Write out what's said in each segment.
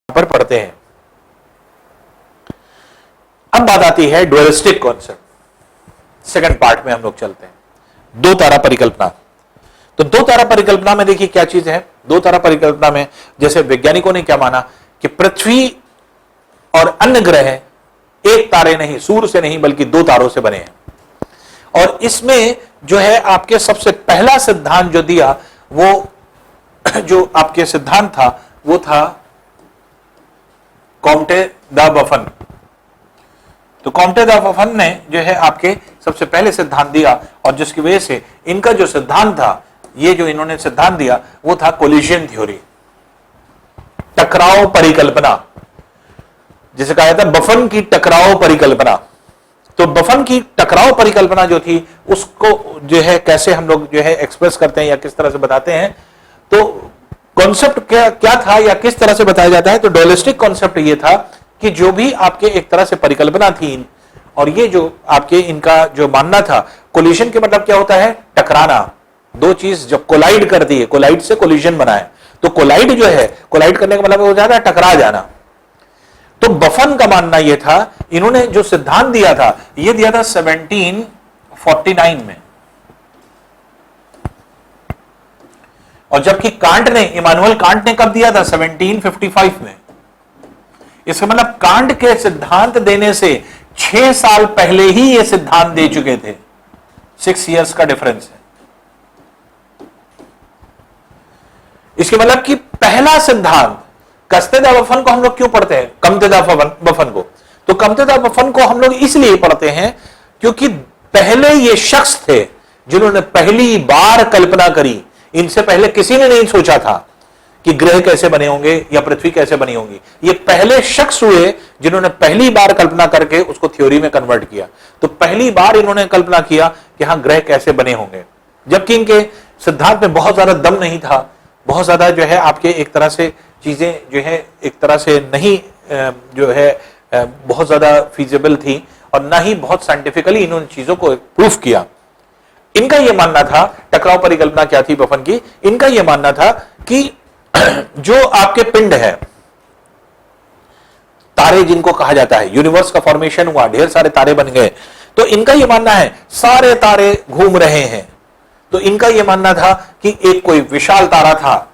पर पढ़ते हैं। अब बात आती है ड्यूअलिस्टिक कॉन्सेप्ट। सेकंड पार्ट में हम लोग चलते हैं, दो तारा परिकल्पना। तो दो तारा परिकल्पना में देखिए क्या चीज है। दो तारा परिकल्पना में जैसे वैज्ञानिकों ने क्या माना कि पृथ्वी और अन्य ग्रह एक तारे नहीं, सूर्य से नहीं, बल्कि दो तारों से बने हैं। और इसमें जो है आपके सबसे पहला सिद्धांत जो दिया, वो जो आपके सिद्धांत था वो था कॉम्टे द बफन। तो कॉम्टे द बफन ने जो है आपके सबसे पहले सिद्धांत दिया, और जिसकी वजह से इनका जो सिद्धांत था, ये जो इन्होंने सिद्धांत दिया वो था कोलिजन थ्योरी, टकराव परिकल्पना, जिसे कहा जाता है बफन की टकराव परिकल्पना। तो बफन की टकराव परिकल्पना जो थी, उसको जो है कैसे हम लोग जो है एक्सप्रेस करते हैं या किस तरह से बताते हैं। तो कॉन्सेप्ट क्या था या किस तरह से बताया जाता है। तो डुअलिस्टिक कॉन्सेप्ट ये था कि जो भी आपके एक तरह से परिकल्पना थी, और ये जो आपके इनका जो मानना था, कोलिजन के मतलब क्या होता है, टकराना। दो चीज जब कोलाइड करती है, कोलाइड से कोलिजन बना है, तो कोलाइड जो है, कोलाइड करने का मतलब हो जाता है टकरा जाना। तो बफन का मानना यह था, इन्होंने जो सिद्धांत दिया था, यह दिया था 1749 में, और जबकि कांट ने, इमानुएल कांट ने कब दिया था, 1755 में। इसका मतलब कांट के सिद्धांत देने से 6 साल पहले ही यह सिद्धांत दे चुके थे। 6 इयर्स का डिफरेंस है। इसके मतलब कि पहला सिद्धांत कस्ते द बफन को हम लोग क्यों पढ़ते हैं, कमते द बफन को। तो कमते द बफन को हम लोग इसलिए पढ़ते हैं क्योंकि पहले ये शख्स थे जिन्होंने पहली बार कल्पना करी। इनसे पहले किसी ने नहीं सोचा था कि ग्रह कैसे बने होंगे या पृथ्वी कैसे बनी होंगी। ये पहले शख्स हुए जिन्होंने पहली बार कल्पना करके उसको थ्योरी में कन्वर्ट किया। तो पहली बार इन्होंने कल्पना किया कि हाँ ग्रह कैसे बने होंगे, जबकि इनके सिद्धांत में बहुत ज्यादा दम नहीं था, बहुत ज्यादा जो है आपके एक तरह से चीजें जो है एक तरह से नहीं जो है बहुत ज्यादा फीजिबल थी, और ना ही बहुत साइंटिफिकली इन्होंने चीजों को प्रूफ किया। इनका यह मानना था, टकराव परिकल्पना क्या थी बफन की, इनका यह मानना था कि जो आपके पिंड है, तारे जिनको कहा जाता है, यूनिवर्स का फॉर्मेशन हुआ, ढेर सारे तारे बन गए, तो इनका यह मानना है सारे तारे घूम रहे हैं। तो इनका यह मानना था कि एक कोई विशाल तारा था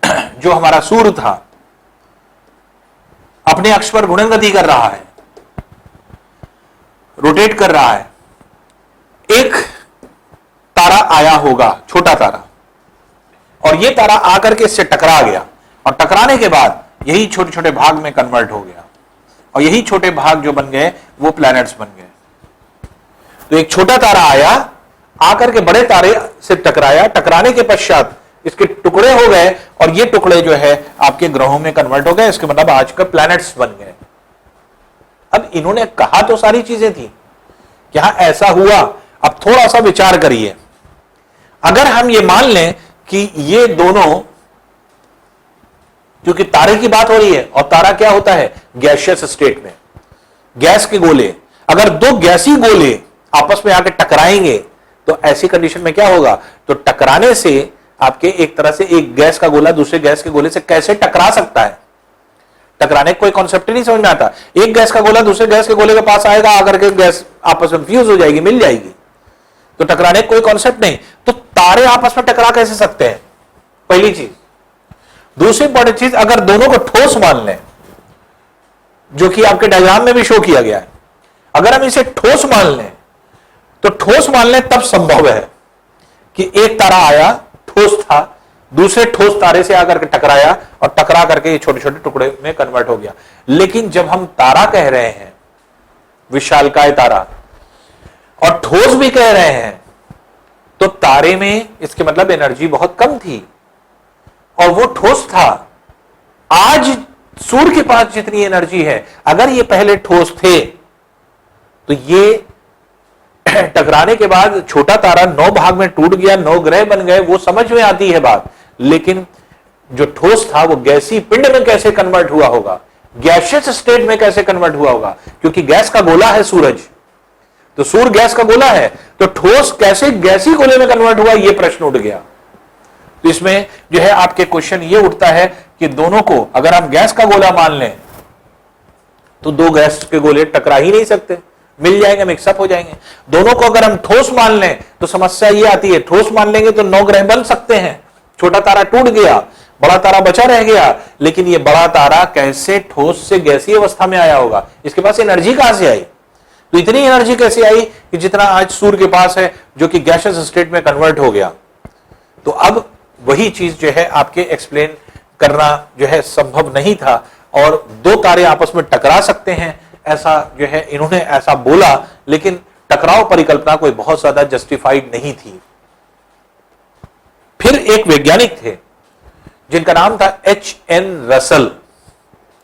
जो हमारा सूर्य था, अपने अक्ष पर घूर्णन गति कर रहा है, रोटेट कर रहा है। एक तारा आया होगा, छोटा तारा, और यह तारा आकर के इससे टकरा गया, और टकराने के बाद यही छोटे छोटे भाग में कन्वर्ट हो गया, और यही छोटे भाग जो बन गए वो प्लैनेट्स बन गए। तो एक छोटा तारा आया, आकर के बड़े तारे से टकराया, टकराने के पश्चात इसके टुकड़े हो गए, और ये टुकड़े जो है आपके ग्रहों में कन्वर्ट हो गए। इसके मतलब आज का प्लैनेट्स बन गए। अब इन्होंने कहा तो सारी चीजें थी, क्या ऐसा हुआ? अब थोड़ा सा विचार करिए। अगर हम ये मान लें कि ये दोनों, क्योंकि तारे की बात हो रही है, और तारा क्या होता है, गैसियस स्टेट में, गैस के गोले, अगर दो गैसी गोले आपस में आके टकराएंगे तो ऐसी कंडीशन में क्या होगा, तो टकराने से आपके एक तरह से एक गैस का गोला दूसरे गैस के गोले से कैसे टकरा सकता है, टकराने का कोई कॉन्सेप्ट नहीं समझ में आता। एक गैस का गोला दूसरे गैस के गोले के पास आएगा, आकर के गैस आपस में फ्यूज हो जाएगी, मिल जाएगी, तो टकराने का कोई कॉन्सेप्ट नहीं। तो तारे आपस में टकरा कैसे सकते हैं, पहली चीज। दूसरी इंपॉर्टेंट चीज, अगर दोनों को ठोस मान लें, जो कि आपके डायग्राम में भी शो किया गया है, अगर हम इसे ठोस मान लें, तो ठोस मान लें तब संभव है कि एक तारा आया, ठोस था, दूसरे ठोस तारे से आकर के टकराया, और टकरा करके ये छोटे छोटे टुकड़े में कन्वर्ट हो गया। लेकिन जब हम तारा कह रहे हैं, विशालकाय तारा, और ठोस भी कह रहे हैं, तो तारे में इसके मतलब एनर्जी बहुत कम थी, और वो ठोस था। आज सूर्य के पास जितनी एनर्जी है, अगर ये पहले ठोस थे, तो ये टकराने के बाद छोटा तारा 9 भाग में टूट गया, 9 ग्रह बन गए, वो समझ में आती है बात। लेकिन जो ठोस था वो गैसी पिंड में कैसे कन्वर्ट हुआ होगा, गैसियस स्टेट में कैसे कन्वर्ट हुआ होगा, क्योंकि गैस का गोला है सूरज, तो सूर्य गैस का गोला है, तो ठोस कैसे गैसी गोले में कन्वर्ट हुआ, यह प्रश्न उठ गया। तो इसमें जो है आपके क्वेश्चन ये उठता है कि दोनों को अगर हम गैस का गोला मान लें तो दो गैस के गोले टकरा ही नहीं सकते, मिल जाएंगे, मिक्सअप हो जाएंगे। दोनों को अगर हम ठोस मान लें तो समस्या ये आती है, ठोस मान लेंगे तो 9 ग्रह बन सकते हैं, छोटा तारा टूट गया, बड़ा तारा बचा रह गया, लेकिन ये बड़ा तारा कैसे ठोस से गैसीय अवस्था में आया होगा, इसके पास एनर्जी कहां से आई? तो इतनी एनर्जी कैसे आई कि जितना आज सूर्य के पास है, जो कि गैसियस स्टेट में कन्वर्ट हो गया। तो अब वही चीज जो है आपके एक्सप्लेन करना जो है संभव नहीं था, और दो तारे आपस में टकरा सकते हैं ऐसा जो है इन्होंने ऐसा बोला, लेकिन टकराव परिकल्पना कोई बहुत ज्यादा जस्टिफाइड नहीं थी। फिर एक वैज्ञानिक थे जिनका नाम था H.N. रसल,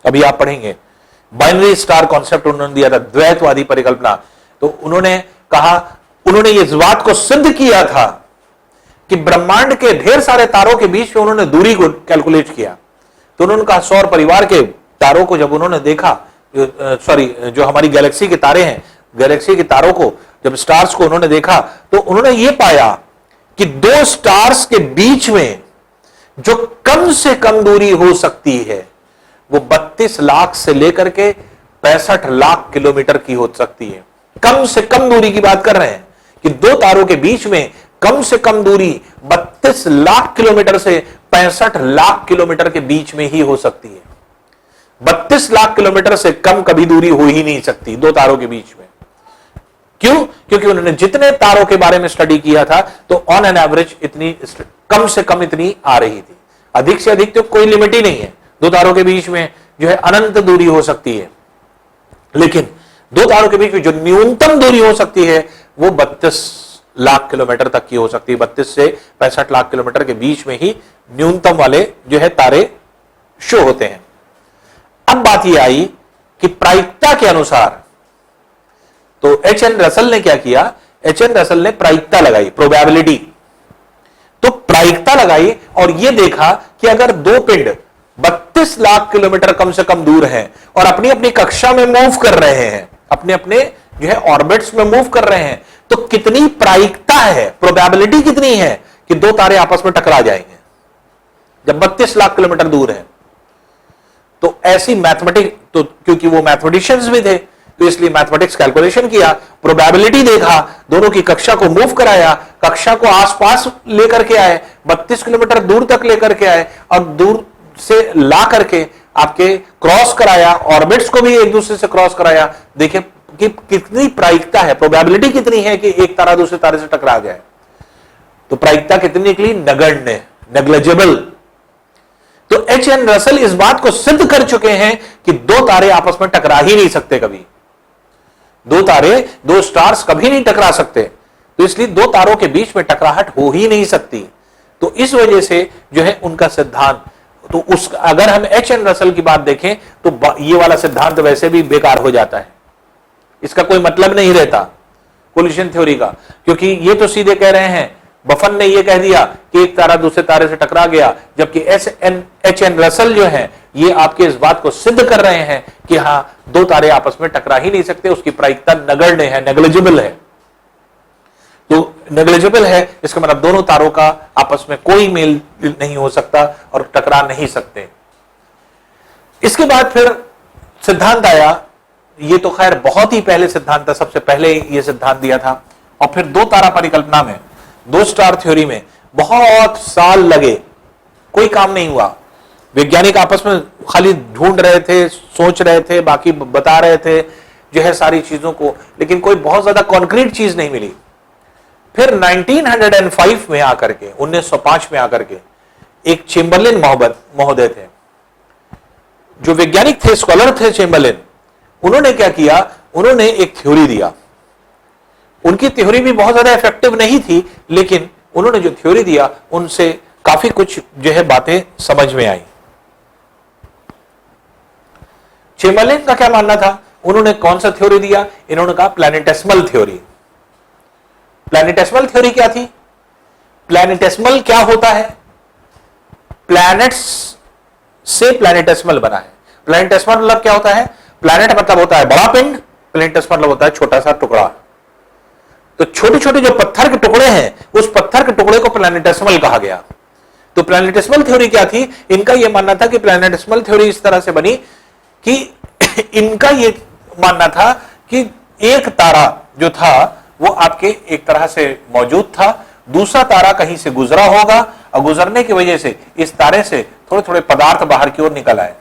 अभी आप पढ़ेंगे, बाइनरी स्टार कॉन्सेप्ट उन्होंने दिया था, द्वैतवादी परिकल्पना। तो उन्होंने कहा, उन्होंने इस बात को सिद्ध किया था कि ब्रह्मांड के ढेर सारे तारों के बीच में उन्होंने दूरी को कैलकुलेट किया। तो उन्होंने कहा सौर परिवार के तारों को जब उन्होंने देखा, जो हमारी गैलेक्सी के तारे हैं, गैलेक्सी के तारों को जब स्टार्स को उन्होंने देखा तो उन्होंने यह पाया कि दो स्टार्स के बीच में जो कम से कम दूरी हो सकती है वो 32 लाख से लेकर के 65 लाख किलोमीटर की हो सकती है। कम से कम दूरी की बात कर रहे हैं कि दो तारों के बीच में कम से कम दूरी 32 लाख किलोमीटर से 65 लाख किलोमीटर के बीच में ही हो सकती है। 32 लाख किलोमीटर से कम कभी दूरी हो ही नहीं सकती दो तारों के बीच में। क्यों? क्योंकि उन्होंने जितने तारों के बारे में स्टडी किया था तो ऑन एन एवरेज इतनी कम से कम इतनी आ रही थी, अधिक से अधिक तो कोई लिमिट ही नहीं है। दो तारों के बीच में जो है अनंत दूरी हो सकती है, लेकिन दो तारों के बीच में जो न्यूनतम दूरी हो सकती है वो 32 लाख किलोमीटर तक की हो सकती है। 32 से 65 लाख किलोमीटर के बीच में ही न्यूनतम वाले जो है तारे शो होते हैं। अब बात यह आई कि प्रायिकता के अनुसार, तो H.N. रसल ने क्या किया? H.N. रसल ने प्रायिकता लगाई, प्रोबेबिलिटी। तो प्रायिकता लगाई और यह देखा कि अगर दो पिंड 32 लाख किलोमीटर कम से कम दूर हैं और अपनी अपनी कक्षा में मूव कर रहे हैं, अपने अपने जो है ऑर्बिट्स में मूव कर रहे हैं, तो कितनी प्रायिकता है, प्रोबेबिलिटी कितनी है कि दो तारे आपस में टकरा जाएंगे जब 32 लाख किलोमीटर दूर है। तो ऐसी मैथमेटिक्स, तो क्योंकि वो मैथमेटिशियंस भी थे तो इसलिए मैथमेटिक्स कैलकुलेशन किया, प्रोबेबिलिटी देखा, दोनों की कक्षा को मूव कराया, कक्षा को आसपास लेकर के आए, 32 किलोमीटर दूर तक लेकर के आए और दूर से ला करके आपके क्रॉस कराया, ऑर्बिट्स को भी एक दूसरे से क्रॉस कराया। देखिए कि कितनी प्रायिकता है, प्रोबेबिलिटी कितनी है कि एक तारा दूसरे तारे से टकरा जाए। तो प्रायिकता कितनी निकली? नगण्य, नेग्लिजिबल। तो H.N. रसल इस बात को सिद्ध कर चुके हैं कि दो तारे आपस में टकरा ही नहीं सकते कभी, दो तारे, दो स्टार्स कभी नहीं टकरा सकते। तो इसलिए दो तारों के बीच में टकराहट हो ही नहीं सकती। तो इस वजह से जो है उनका सिद्धांत, तो उस अगर हम H.N. रसल की बात देखें तो ये वाला सिद्धांत वैसे भी बेकार हो जाता है, इसका कोई मतलब नहीं रहता कोलिशन थ्योरी का, क्योंकि ये तो सीधे कह रहे हैं, बफन ने ये कह दिया कि एक तारा दूसरे तारे से टकरा गया, जबकि H.N. रसल जो है ये आपके इस बात को सिद्ध कर रहे हैं कि हां दो तारे आपस में टकरा ही नहीं सकते, उसकी प्रायिकता नगण्य है, नेग्लिजिबल है। तो नेग्लिजिबल है इसका मतलब दोनों तारों का आपस में कोई मेल नहीं हो सकता और टकरा नहीं सकते। इसके बाद फिर सिद्धांत आया, ये तो खैर बहुत ही पहले सिद्धांत था, सबसे पहले ये सिद्धांत दिया था, और फिर दो तारा परिकल्पना में, दो स्टार थ्योरी में बहुत साल लगे, कोई काम नहीं हुआ। वैज्ञानिक आपस में खाली ढूंढ रहे थे, सोच रहे थे, बाकी बता रहे थे जो है सारी चीजों को, लेकिन कोई बहुत ज्यादा कॉन्क्रीट चीज नहीं मिली। फिर 1905 में आकर के, 1905 में आकर के एक चेम्बरलिन महोदय थे, जो वैज्ञानिक थे, स्कॉलर थे चेम्बरलिन। उन्होंने क्या किया? उन्होंने एक थ्योरी दिया। उनकी थ्योरी भी बहुत ज्यादा इफेक्टिव नहीं थी, लेकिन उन्होंने जो थ्योरी दिया उनसे काफी कुछ जो है बातें समझ में आई। चेम्बरलिन का क्या मानना था? उन्होंने कौन सा थ्योरी दिया? इन्होंने कहा प्लैनेटेसिमल थ्योरी। प्लैनेटेसिमल थ्योरी क्या थी? प्लैनेटेसिमल क्या होता है? प्लैनेट्स से प्लैनेटेसिमल बना है। प्लैनेटेसिमल मतलब क्या होता है? प्लैनेट मतलब होता है बड़ा पिंड, प्लैनेटेसिमल मतलब होता है छोटा सा टुकड़ा। तो छोटे छोटे जो पत्थर के टुकड़े हैं, उस पत्थर के टुकड़े को प्लैनेटेसिमल कहा गया। तो प्लैनेटेसिमल थ्योरी क्या थी? इनका यह मानना था कि प्लैनेटेसिमल थ्योरी इस तरह से बनी कि इनका यह मानना था कि एक तारा जो था वो आपके एक तरह से मौजूद था, दूसरा तारा कहीं से गुजरा होगा और गुजरने की वजह से इस तारे से थोड़े थोड़े पदार्थ बाहर की ओर निकल आए,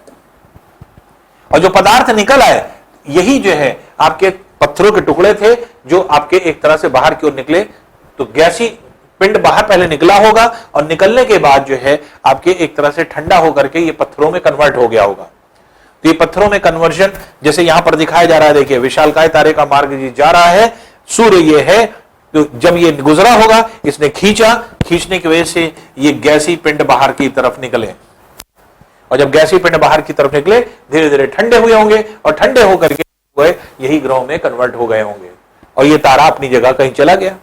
और जो पदार्थ निकल आए यही जो है आपके पत्थरों के टुकड़े थे जो आपके एक तरह से बाहर की ओर निकले। तो गैसी पिंड बाहर पहले निकला होगा और निकलने के बाद जो है आपके एक तरह से ठंडा होकर के ये पत्थरों में कन्वर्ट हो गया होगा। तो ये पत्थरों में कन्वर्जन जैसे यहां पर दिखाया जा रहा है, देखिए विशालकाय तारे का मार्ग जा रहा है, सूर्य ये है, तो जब ये गुजरा होगा इसने खींचने की वजह से ये गैसी पिंड बाहर की तरफ निकले, और जब गैसी पिंड बाहर की तरफ निकले धीरे धीरे ठंडे हुए होंगे और ठंडे होकर के यही ग्रहों में कन्वर्ट हो गए होंगे और ये तारा अपनी जगह कहीं चला गया।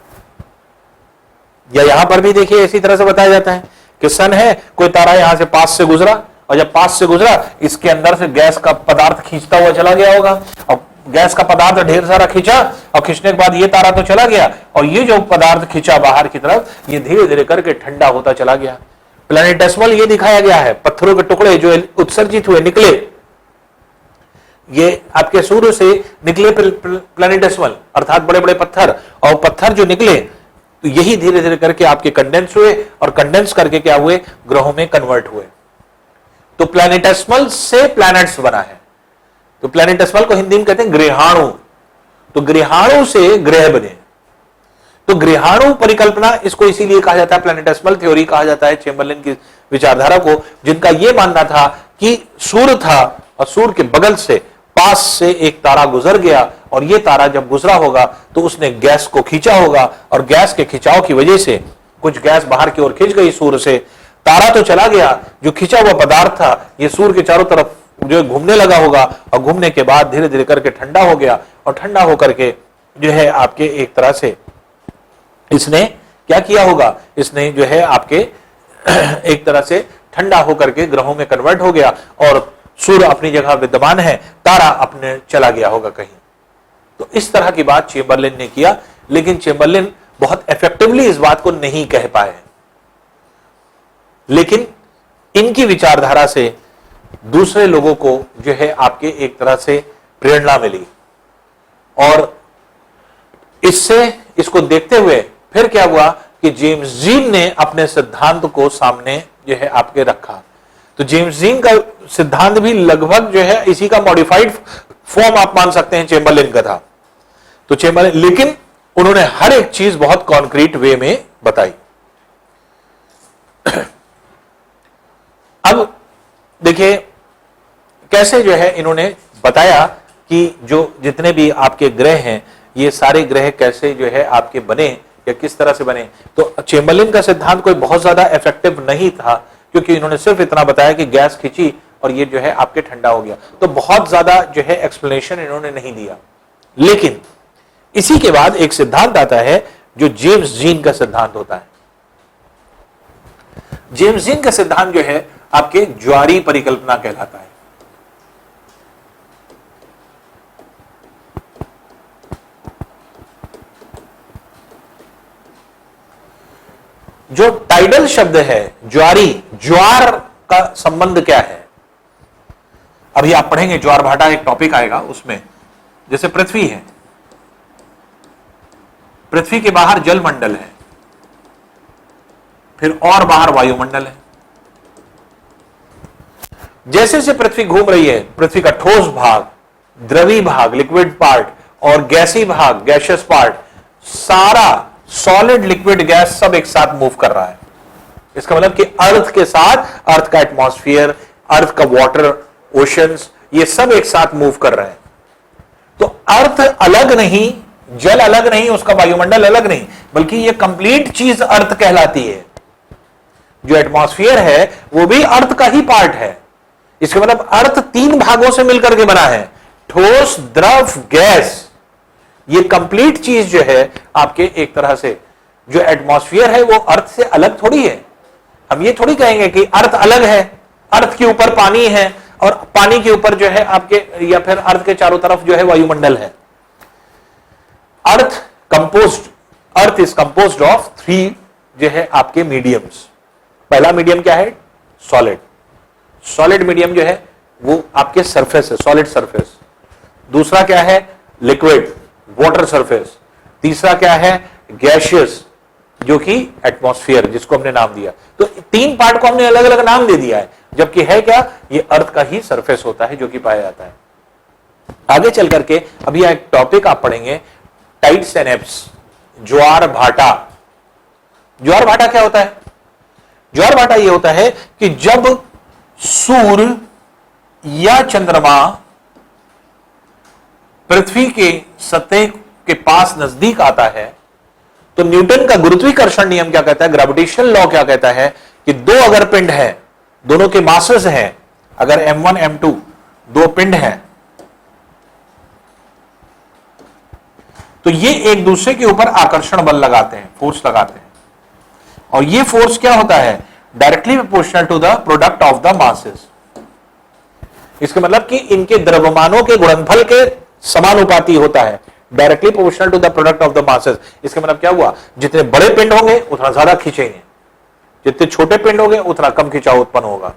या यहां पर भी देखिए इसी तरह से बताया जाता है कि सन है, कोई तारा यहां से पास से गुजरा, और जब पास से गुजरा इसके अंदर से गैस का पदार्थ खींचता हुआ चला गया होगा, और गैस का पदार्थ ढेर सारा खींचा और खींचने के बाद ये तारा तो चला गया, और ये जो पदार्थ खींचा बाहर की तरफ ये धीरे धीरे करके ठंडा होता चला गया। प्लैनेटेसिमल ये दिखाया गया है, पत्थरों के टुकड़े जो उत्सर्जित हुए निकले, ये आपके सूर्य से निकले प्लैनेटेसिमल अर्थात बड़े बड़े पत्थर, और पत्थर जो निकले तो यही धीरे धीरे करके आपके कंडेंस हुए, और कंडेंस करके क्या हुए, ग्रहों में कन्वर्ट हुए। तो प्लैनेटेसिमल से प्लैनेट्स बना है। तो प्लैनेटेसिमल को हिंदी में कहते हैं ग्रहाणु, तो ग्रहाणु से ग्रह बने। तो ग्रहाणु परिकल्पना इसको इसीलिए कहा जाता है, प्लैनेटेसिमल थ्योरी कहा जाता है चेम्बरलिन की विचारधारा को, जिनका यह मानना था कि सूर्य था और सूर्य के बगल से पास से एक तारा गुजर गया, और यह तारा जब गुजरा होगा तो उसने गैस को खींचा होगा, और गैस के खिंचाव की वजह से कुछ गैस बाहर की ओर खिंच गई सूर्य से, तारा तो चला गया, जो खिंचा हुआ पदार्थ था यह सूर्य के चारों तरफ जो घूमने लगा होगा, और घूमने के बाद धीरे धीरे करके ठंडा हो गया, और ठंडा होकर के जो है आपके एक तरह से इसने क्या किया होगा, इसने जो है आपके एक तरह से ठंडा होकर के ग्रहों में कन्वर्ट हो गया, और सूर्य अपनी जगह विद्यमान है, तारा अपने चला गया होगा कहीं। तो इस तरह की बात चेम्बरलिन ने किया, लेकिन चेम्बरलिन बहुत इफेक्टिवली इस बात को नहीं कह पाए, लेकिन इनकी विचारधारा से दूसरे लोगों को जो है आपके एक तरह से प्रेरणा मिली, और इससे इसको देखते हुए फिर क्या हुआ कि जेम्स जीन ने अपने सिद्धांत को सामने जो है आपके रखा। तो जेम्स जीन का सिद्धांत भी लगभग जो है इसी का मॉडिफाइड फॉर्म आप मान सकते हैं चेम्बरलिन का था। तो चेम्बरलिन, लेकिन उन्होंने हर एक चीज बहुत कॉन्क्रीट वे में बताई। अब देखिए कैसे जो है इन्होंने बताया कि जो जितने भी आपके ग्रह हैं ये सारे ग्रह कैसे जो है आपके बने या किस तरह से बने। तो चेम्बरलिन का सिद्धांत कोई बहुत ज्यादा इफेक्टिव नहीं था, क्योंकि इन्होंने सिर्फ इतना बताया कि गैस खींची और ये जो है आपके ठंडा हो गया, तो बहुत ज्यादा जो है एक्सप्लेनेशन इन्होंने नहीं दिया। लेकिन इसी के बाद एक सिद्धांत आता है जो जेम्स जीन का सिद्धांत होता है। जेम्स जीन का सिद्धांत जो है आपके ज्वारी परिकल्पना कहलाता है। जो टाइडल शब्द है ज्वारी, ज्वार का संबंध क्या है, अभी आप पढ़ेंगे, ज्वार भाटा एक टॉपिक आएगा उसमें। जैसे पृथ्वी है, पृथ्वी के बाहर जल मंडल है, फिर और बाहर वायुमंडल है। जैसे जैसे पृथ्वी घूम रही है, पृथ्वी का ठोस भाग, द्रवी भाग, लिक्विड पार्ट, और गैसी भाग, गैशियस पार्ट, सारा सॉलिड, लिक्विड, गैस सब एक साथ मूव कर रहा है। इसका मतलब कि अर्थ के साथ, अर्थ का एटमॉस्फेयर, अर्थ का वाटर, ओशंस, ये सब एक साथ मूव कर रहे हैं। तो अर्थ अलग नहीं, जल अलग नहीं, उसका वायुमंडल अलग नहीं, बल्कि ये कंप्लीट चीज अर्थ कहलाती है। जो एटमॉस्फेयर है वो भी अर्थ का ही पार्ट है। इसका मतलब अर्थ तीन भागों से मिलकर के बना है, ठोस, द्रव, गैस। ये कंप्लीट चीज जो है आपके एक तरह से जो एटमॉस्फेयर है वो अर्थ से अलग थोड़ी है। हम ये थोड़ी कहेंगे कि अर्थ अलग है, अर्थ के ऊपर पानी है और पानी के ऊपर जो है आपके, या फिर अर्थ के चारों तरफ जो है वायुमंडल है। अर्थ इज कंपोज्ड ऑफ 3 जो है आपके मीडियम्स, पहला मीडियम क्या है? सॉलिड। सॉलिड मीडियम जो है वो आपके सरफेस है, सॉलिड सरफेस। दूसरा क्या है? Liquid, water surface. तीसरा क्या है? गैशियस, जो कि एटमॉस्फेयर, जिसको हमने नाम दिया। तो तीन पार्ट को हमने अलग अलग नाम दे दिया है, जबकि है क्या? ये अर्थ का ही सरफेस होता है जो कि पाया जाता है। आगे चल करके अभी एक टॉपिक आप पढ़ेंगे, टाइड्स एंड एब्स, ज्वार भाटा। ज्वार भाटा क्या होता है? ज्वार भाटा ये होता है कि जब सूर्य या चंद्रमा पृथ्वी के सतह के पास नजदीक आता है तो न्यूटन का गुरुत्वाकर्षण नियम क्या कहता है, ग्रेविटेशनल लॉ क्या कहता है कि दो अगर पिंड है, दोनों के मासेस हैं, अगर m1 m2 दो पिंड हैं, तो ये एक दूसरे के ऊपर आकर्षण बल लगाते हैं, फोर्स लगाते हैं, और ये फोर्स क्या होता है? Directly proportional to the product of the masses. इसका मतलब कि इनके द्रव्यमानों के गुणनफल के समानुपाती होता है, directly proportional to the product of the masses. इसका मतलब क्या हुआ? जितने बड़े पिंड होंगे उतना ज्यादा खींचेंगे, जितने छोटे पिंड होंगे उतना कम खिंचाव उत्पन्न होगा।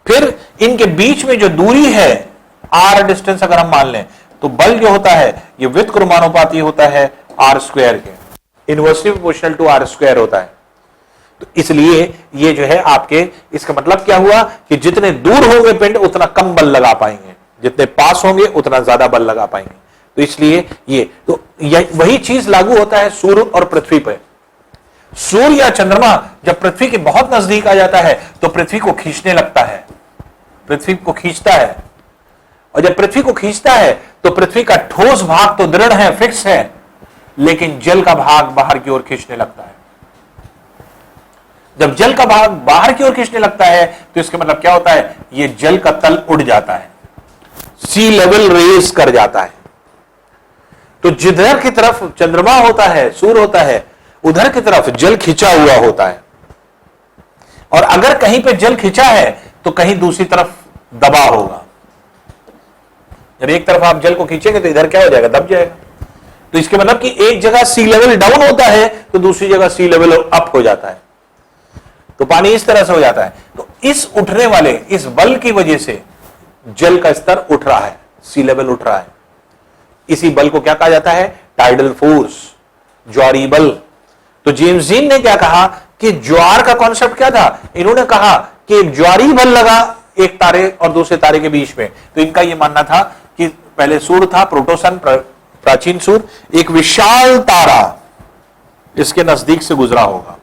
फिर इनके बीच में जो दूरी है r डिस्टेंस अगर हम मान लें, तो बल जो होता है ये विद्युत क्रमानुपाती होता है r स्क्वायर के, inversely proportional to r square होता है। तो इसलिए ये जो है आपके, इसका मतलब क्या हुआ कि जितने दूर होंगे पिंड उतना कम बल लगा पाएंगे, जितने पास होंगे उतना ज्यादा बल लगा पाएंगे। तो इसलिए ये तो वही चीज लागू होता है सूर्य और पृथ्वी पर। सूर्य या चंद्रमा जब पृथ्वी के बहुत नजदीक आ जाता है तो पृथ्वी को खींचने लगता है, पृथ्वी को खींचता है, और जब पृथ्वी को खींचता है तो पृथ्वी का ठोस भाग तो दृढ़ है, फिक्स है, लेकिन जल का भाग बाहर की ओर खींचने लगता है। जब जल का भाग बाहर की ओर खींचने लगता है तो इसका मतलब क्या होता है? ये जल का तल उड़ जाता है, सी लेवल रेज कर जाता है। तो जिधर की तरफ चंद्रमा होता है, सूर्य होता है, उधर की तरफ जल खिंचा हुआ होता है, और अगर कहीं पे जल खिंचा है तो कहीं दूसरी तरफ दबा होगा। जब एक तरफ आप जल को खींचेंगे तो इधर क्या हो जाएगा? दब जाएगा। तो इसके मतलब कि एक जगह सी लेवल डाउन होता है तो दूसरी जगह सी लेवल अप हो जाता है, तो पानी इस तरह से हो जाता है। तो इस उठने वाले इस बल की वजह से जल का स्तर उठ रहा है, सी लेवल उठ रहा है। इसी बल को क्या कहा जाता है? टाइडल फोर्स, ज्वारी बल। तो जेम्स डीन ने क्या कहा कि ज्वार का कॉन्सेप्ट क्या था? इन्होंने कहा कि एक ज्वारी बल लगा एक तारे और दूसरे तारे के बीच में। तो इनका यह मानना था कि पहले सूर्य था, प्रोटोसन, प्राचीन सूर्य, एक विशाल तारा इसके नजदीक से गुजरा होगा,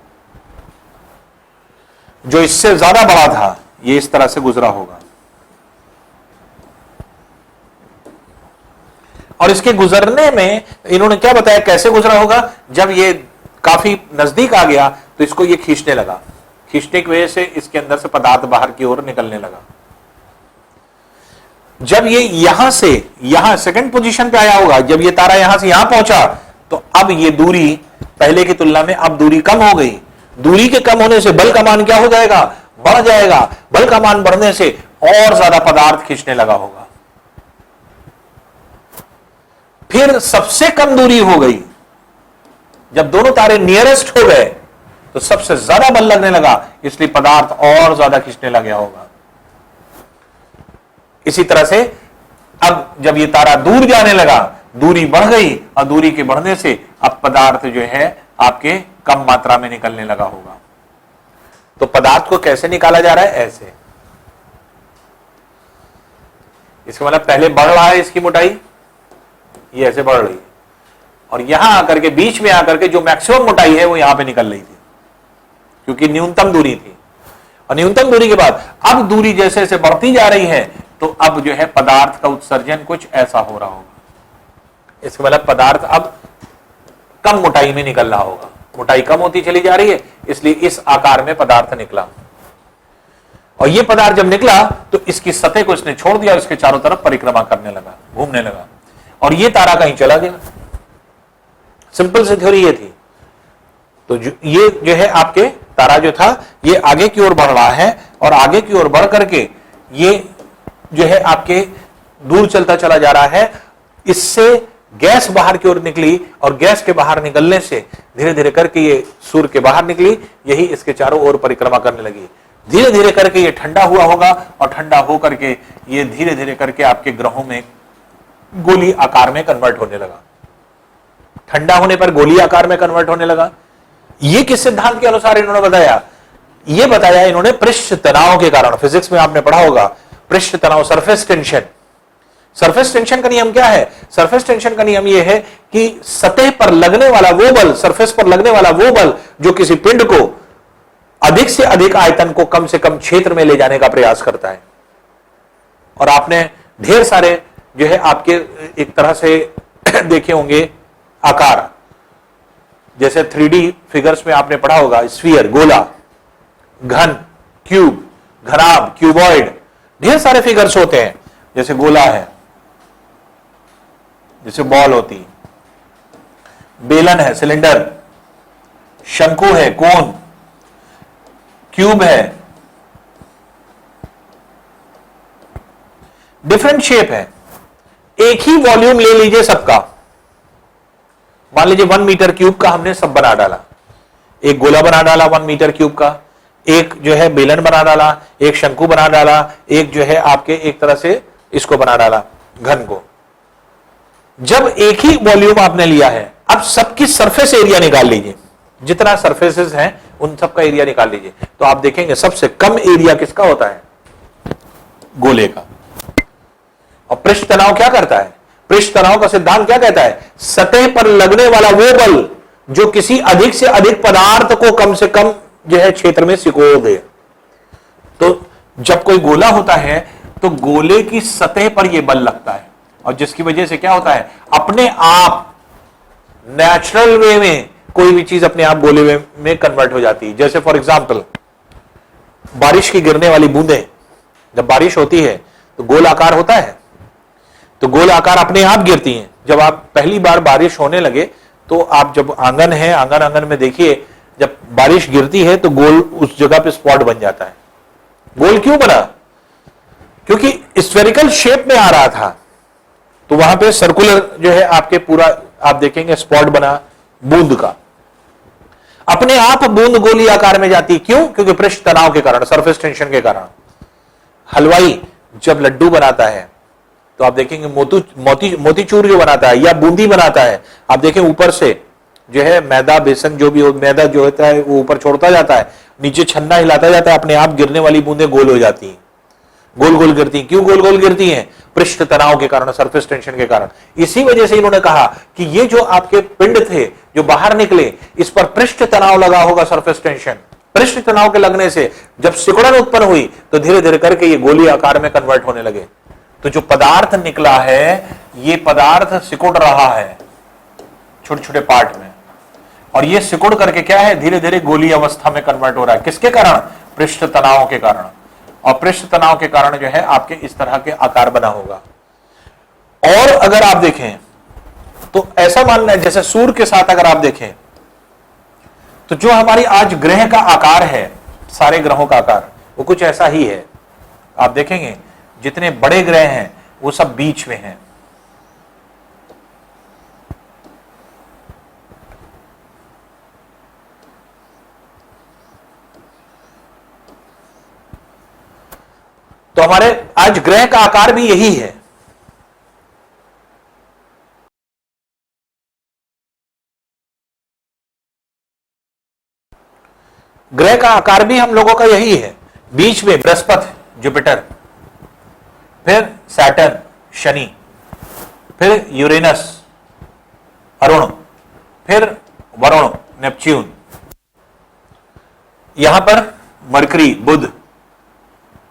जो इससे ज्यादा बड़ा था, ये इस तरह से गुजरा होगा, और इसके गुजरने में इन्होंने क्या बताया कैसे गुजरा होगा? जब ये काफी नजदीक आ गया तो इसको ये खींचने लगा, खींचने की वजह से इसके अंदर से पदार्थ बाहर की ओर निकलने लगा। जब ये यहां से यहां सेकंड पोजीशन पे आया होगा, जब ये तारा यहां से यहां पहुंचा, तो अब ये दूरी पहले की तुलना में अब दूरी कम हो गई। दूरी के कम होने से बल का मान क्या हो जाएगा? बढ़ जाएगा। बल का मान बढ़ने से और ज्यादा पदार्थ खींचने लगा होगा। फिर सबसे कम दूरी हो गई, जब दोनों तारे नियरेस्ट हो गए तो सबसे ज्यादा बल लगने लगा, इसलिए पदार्थ और ज्यादा खींचने लग गया होगा। इसी तरह से अब जब ये तारा दूर जाने लगा, दूरी बढ़ गई, और दूरी के बढ़ने से अब पदार्थ जो है आपके कम मात्रा में निकलने लगा होगा। तो पदार्थ को कैसे निकाला जा रहा है? ऐसे। इसका मतलब पहले बढ़ रहा है इसकी मोटाई, ये ऐसे बढ़ रही है, और यहां आकर के बीच में आकर के जो मैक्सिमम मोटाई है वो यहां पे निकल रही थी, क्योंकि न्यूनतम दूरी थी। और न्यूनतम दूरी के बाद अब दूरी जैसे जैसे बढ़ती जा रही है तो अब जो है पदार्थ का उत्सर्जन कुछ ऐसा हो रहा होगा। इसका मतलब पदार्थ अब कम मोटाई में निकल रहा होगा, मोटाई कम होती चली जा रही है, इसलिए इस आकार में पदार्थ निकला। और ये पदार्थ जब निकला तो इसकी सतह को इसने छोड़ दिया, इसके चारों तरफ परिक्रमा करने लगा, घूमने लगा, और ये तारा कहीं चला गया। सिंपल सी थ्योरी ये थी। तो ये जो है आपके तारा जो था ये आगे की ओर बढ़ रहा है, और आगे की ओर बढ़ करके ये जो है आपके दूर चलता चला जा रहा है। इससे गैस बाहर की ओर निकली और गैस के बाहर निकलने से धीरे धीरे करके ये सूर्य के बाहर निकली, यही इसके चारों ओर परिक्रमा करने लगी। धीरे धीरे करके ये ठंडा हुआ होगा और ठंडा होकर के ये धीरे धीरे करके आपके ग्रहों में गोली आकार में कन्वर्ट होने लगा। ठंडा होने पर गोली आकार में कन्वर्ट होने लगा। ये किस सिद्धांत के अनुसार इन्होंने बताया? ये बताया इन्होंने पृष्ठ तनाव के कारण। फिजिक्स में आपने पढ़ा होगा पृष्ठ तनाव, सरफेस टेंशन। सरफेस टेंशन का नियम क्या है? सरफेस टेंशन का नियम यह है कि सतह पर लगने वाला वो बल, सरफेस पर लगने वाला वो बल जो किसी पिंड को अधिक से अधिक आयतन को कम से कम क्षेत्र में ले जाने का प्रयास करता है। और आपने ढेर सारे जो है आपके एक तरह से देखे होंगे आकार, जैसे 3D फिगर्स में आपने पढ़ा होगा स्फीयर, गोला, घन, क्यूब, घनाभ, क्यूबॉइड, ढेर सारे फिगर्स होते हैं। जैसे गोला है, जैसे बॉल होती, बेलन है, सिलेंडर, शंकु है, कोन, क्यूब है, डिफरेंट शेप है। एक ही वॉल्यूम ले लीजिए सबका, मान लीजिए 1 मीटर क्यूब का हमने सब बना डाला, एक गोला बना डाला 1 मीटर क्यूब का, एक जो है बेलन बना डाला, एक शंकु बना डाला, एक जो है आपके एक तरह से इसको बना डाला घन को। जब एक ही वॉल्यूम आपने लिया है, अब सबकी सरफेस एरिया निकाल लीजिए, जितना सरफेसेस हैं उन सबका एरिया निकाल लीजिए, तो आप देखेंगे सबसे कम एरिया किसका होता है? गोले का। और पृष्ठ तनाव क्या करता है? पृष्ठ तनाव का सिद्धांत क्या कहता है? सतह पर लगने वाला वो बल जो किसी अधिक से अधिक पदार्थ को कम से कम जो है क्षेत्र में सिकोड़ दे। तो जब कोई गोला होता है तो गोले की सतह पर यह बल लगता है, और जिसकी वजह से क्या होता है, अपने आप नेचुरल वे में कोई भी चीज अपने आप गोले में कन्वर्ट हो जाती है। जैसे फॉर एग्जांपल बारिश की गिरने वाली बूंदें, जब बारिश होती है तो गोल आकार होता है, तो गोल आकार अपने आप गिरती हैं। जब आप पहली बार बारिश होने लगे तो आप जब आंगन है, आंगन में देखिए, जब बारिश गिरती है तो गोल उस जगह पे स्पॉट बन जाता है। गोल क्यों बना? क्योंकि स्फेरिकल शेप में आ रहा था, तो वहां पे सर्कुलर जो है आपके पूरा आप देखेंगे स्पॉट बना बूंद का। अपने आप बूंद गोली आकार में जाती, क्यों? क्योंकि पृष्ठ तनाव के कारण, सरफेस टेंशन के कारण। हलवाई जब लड्डू बनाता है तो आप देखेंगे मोतीचूर जो बनाता है या बूंदी बनाता है, आप देखें ऊपर से जो है मैदा, बेसन जो भी हो, मैदा जो होता है वो ऊपर छोड़ता जाता है, नीचे छन्ना हिलाता जाता है, अपने आप गिरने वाली बूंदें गोल हो जाती हैं, गोल गोल गिरती हैं। क्यों गोल गोल गिरती हैं? पृष्ठ तनाव के कारण, सरफेस टेंशन के कारण। इसी वजह से इन्होंने कहा कि ये जो आपके पिंड थे जो बाहर निकले, इस पर पृष्ठ तनाव लगा होगा, सरफेस टेंशन। पृष्ठ तनाव के लगने से जब सिकुड़न उत्पन्न हुई तो धीरे धीरे करके ये गोली आकार में कन्वर्ट होने लगे। तो जो पदार्थ निकला है, ये पदार्थ सिकुड़ रहा है छोटे छोटे पार्ट में, और ये सिकुड़ करके क्या है, धीरे धीरे गोली अवस्था में कन्वर्ट हो रहा है। किसके कारण? पृष्ठ तनाव के कारण। और पृष्ठ तनाव के कारण जो है आपके इस तरह के आकार बना होगा। और अगर आप देखें तो ऐसा मानना है, जैसे सूर्य के साथ अगर आप देखें तो जो हमारी आज ग्रह का आकार है, सारे ग्रहों का आकार वो कुछ ऐसा ही है। आप देखेंगे जितने बड़े ग्रह हैं वो सब बीच में हैं। तो हमारे आज ग्रह का आकार भी यही है। ग्रह का आकार भी हम लोगों का यही है। बीच में बृहस्पति, जुपिटर, फिर सैटर्न, शनि, फिर यूरेनस, अरुण, फिर वरुण, नेपच्यून, यहां पर मरकरी, बुध,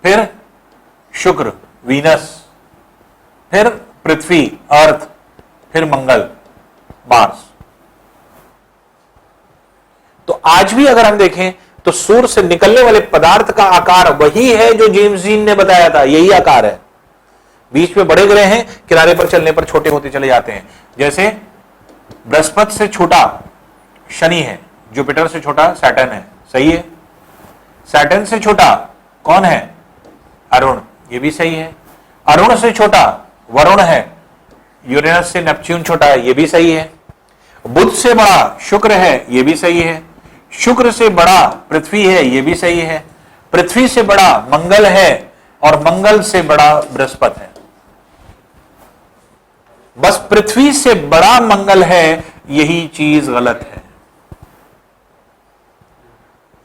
फिर शुक्र, वीनस, फिर पृथ्वी, अर्थ, फिर मंगल, मार्स। तो आज भी अगर हम देखें तो सूर्य से निकलने वाले पदार्थ का आकार वही है जो जेम्स जीन ने बताया था, यही आकार है। बीच में बड़े ग्रह हैं, किनारे पर चलने पर छोटे होते चले जाते हैं। जैसे बृहस्पति से छोटा शनि है, जुपिटर से छोटा सैटर्न है, सही है। सैटर्न से छोटा कौन है? अरुण, ये भी सही है। अरुण से छोटा वरुण है, यूरेनस से नेपच्यून छोटा है, ये भी सही है। बुध से बड़ा शुक्र है, ये भी सही है। शुक्र से बड़ा पृथ्वी है, ये भी सही है। पृथ्वी से बड़ा मंगल है और मंगल से बड़ा बृहस्पति है। बस पृथ्वी से बड़ा मंगल है, यही चीज गलत है।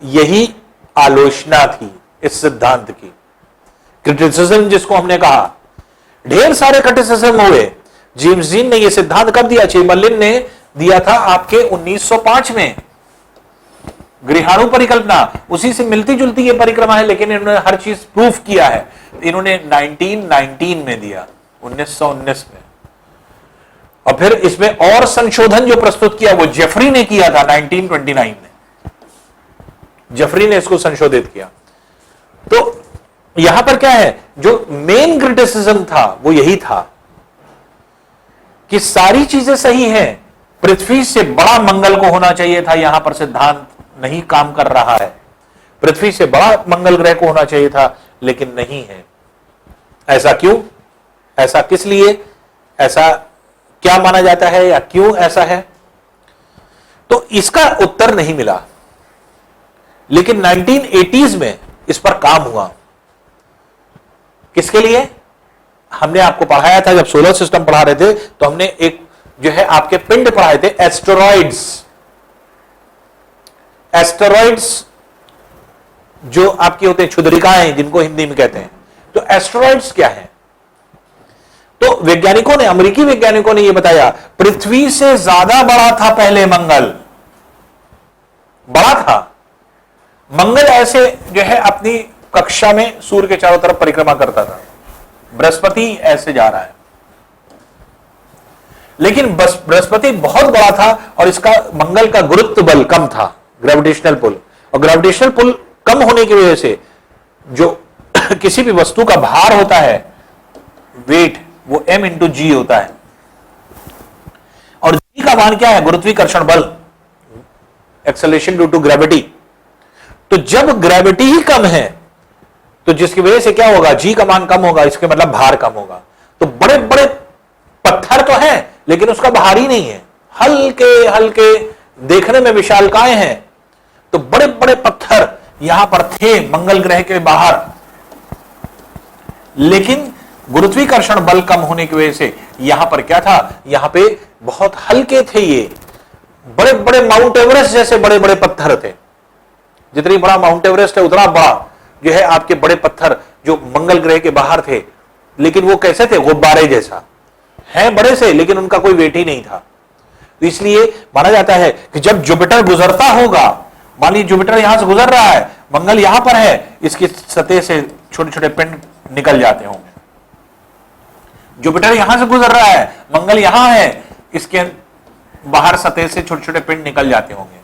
यही आलोचना थी इस सिद्धांत की, क्रिटिसिज्म जिसको हमने कहा। ढेर सारे क्रिटिसिज्म हुए। जेम्स जीन ने यह सिद्धांत कब दिया? चेम्बरलिन ने दिया था आपके 1905 में, गृहाणु परिकल्पना। उसी से मिलती जुलती ये परिक्रमा है, लेकिन इन्होंने हर चीज प्रूफ किया है। इन्होंने 1919 में दिया, 1919 में। और फिर इसमें और संशोधन जो प्रस्तुत किया वो जेफरी ने किया था 1929 में। जेफरी ने इसको संशोधित किया। तो यहां पर क्या है, जो मेन क्रिटिसिज्म था वो यही था कि सारी चीजें सही हैं, पृथ्वी से बड़ा मंगल को होना चाहिए था, यहां पर सिद्धांत नहीं काम कर रहा है। पृथ्वी से बड़ा मंगल ग्रह को होना चाहिए था, लेकिन नहीं है। ऐसा क्यों? ऐसा किस लिए? ऐसा क्या माना जाता है या क्यों ऐसा है? तो इसका उत्तर नहीं मिला। लेकिन 1980s में इस पर काम हुआ। किसके लिए? हमने आपको पढ़ाया था, जब सोलर सिस्टम पढ़ा रहे थे तो हमने एक जो है आपके पिंड पढ़ाए थे, एस्टेरॉइड्स। एस्टेरॉइड्स जो आपकी होते हैं क्षुद्रिकाएं, जिनको हिंदी में कहते हैं। तो एस्टेरॉइड्स क्या है? तो वैज्ञानिकों ने, अमेरिकी वैज्ञानिकों ने यह बताया, पृथ्वी से ज्यादा बड़ा था पहले मंगल, बड़ा था। मंगल ऐसे जो है अपनी कक्षा में सूर्य के चारों तरफ परिक्रमा करता था, बृहस्पति ऐसे जा रहा है। लेकिन बृहस्पति बहुत बड़ा था और इसका मंगल का गुरुत्व बल कम था, ग्रेविटेशनल पुल। और ग्रेविटेशनल पुल कम होने की वजह से जो किसी भी वस्तु का भार होता है, वेट, वो m इंटू जी होता है। और जी का मान क्या है? गुरुत्वाकर्षण बल, एक्सेलरेशन ड्यू टू ग्रेविटी। तो जब ग्रेविटी ही कम है तो जिसकी वजह से क्या होगा? जी का मान कम होगा, इसके मतलब भार कम होगा। तो बड़े बड़े पत्थर तो हैं लेकिन उसका भार ही नहीं है, हल्के हल्के, देखने में विशालकाय हैं। तो बड़े बड़े पत्थर यहां पर थे मंगल ग्रह के बाहर, लेकिन गुरुत्वाकर्षण बल कम होने की वजह से यहां पर क्या था? यहां पे बहुत हल्के थे ये, बड़े बड़े माउंट एवरेस्ट जैसे बड़े बड़े पत्थर थे। जितनी बड़ा माउंट एवरेस्ट है उतना बड़ा जो है आपके बड़े पत्थर जो मंगल ग्रह के बाहर थे। लेकिन वो कैसे थे? गुब्बारे जैसा है, बड़े से, लेकिन उनका कोई वेट ही नहीं था। तो इसलिए माना जाता है कि जब जुपिटर गुजरता होगा, मान लीजिए जुपिटर यहां से गुजर रहा है, मंगल यहां पर है, इसकी सतह से छोटे छोटे पिंड निकल जाते होंगे। जुपिटर यहां से गुजर रहा है, मंगल यहां है, इसके बाहर सतह से छोटे छोटे पिंड निकल जाते होंगे।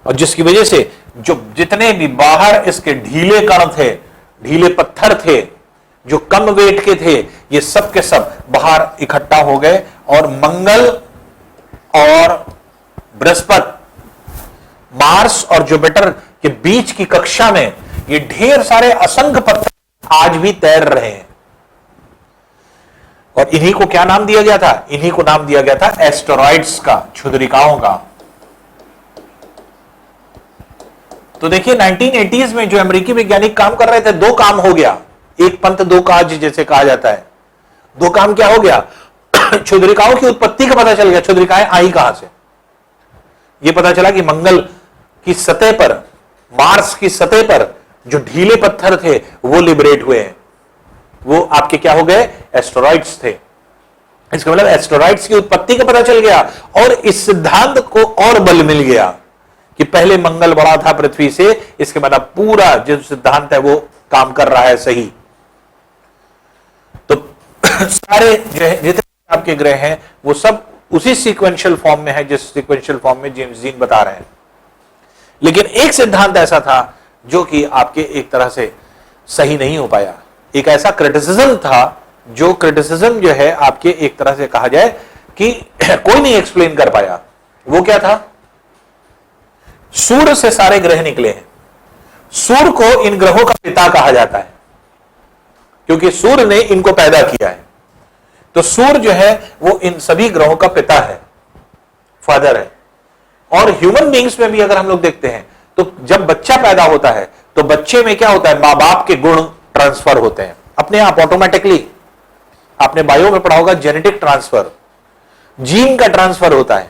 और जिसकी वजह से जो जितने भी बाहर इसके ढीले कण थे, ढीले पत्थर थे जो कम वेट के थे, ये सब के सब बाहर इकट्ठा हो गए और मंगल और बृहस्पति, मार्स और जुपिटर के बीच की कक्षा में ये ढेर सारे असंख्य पत्थर आज भी तैर रहे हैं। और इन्हीं को क्या नाम दिया गया था? इन्हीं को नाम दिया गया था एस्टेरॉइड्स का, क्षुद्रिकाओं का। तो देखिए 1980s में जो अमेरिकी वैज्ञानिक काम कर रहे थे, दो काम हो गया, एक पंथ दो काज जैसे कहा जाता है। दो काम क्या हो गया? क्षुद्रिकाओं की उत्पत्ति का पता चल गया, क्षुद्रिकाएं आई कहां से। यह पता चला कि मंगल की सतह पर, मार्स की सतह पर जो ढीले पत्थर थे वो लिबरेट हुए हैं, वो आपके क्या हो गए? एस्टेरॉइड्स थे। इसका मतलब एस्टेरॉइड्स की उत्पत्ति का पता चल गया और इस सिद्धांत को और बल मिल गया कि पहले मंगल बड़ा था पृथ्वी से। इसके मतलब पूरा जो सिद्धांत है वो काम कर रहा है सही। तो सारे जो है जितने आपके ग्रह हैं वो सब उसी सीक्वेंशियल फॉर्म में है जिस सीक्वेंशियल फॉर्म में जेम्स जीन बता रहे हैं। लेकिन एक सिद्धांत ऐसा था जो कि आपके एक तरह से सही नहीं हो पाया। एक ऐसा क्रिटिसिज्म था जो क्रिटिसिज्म जो है आपके एक तरह से कहा जाए कि कोई नहीं एक्सप्लेन कर पाया। वो क्या था? सूर्य से सारे ग्रह निकले हैं। सूर्य को इन ग्रहों का पिता कहा जाता है क्योंकि सूर्य ने इनको पैदा किया है। तो सूर्य जो है वो इन सभी ग्रहों का पिता है, फादर है। और ह्यूमन बींग्स में भी अगर हम लोग देखते हैं तो जब बच्चा पैदा होता है तो बच्चे में क्या होता है, मां बाप के गुण ट्रांसफर होते हैं अपने आप ऑटोमेटिकली। आपने बायो में पढ़ा होगा जेनेटिक ट्रांसफर, जीन का ट्रांसफर होता है।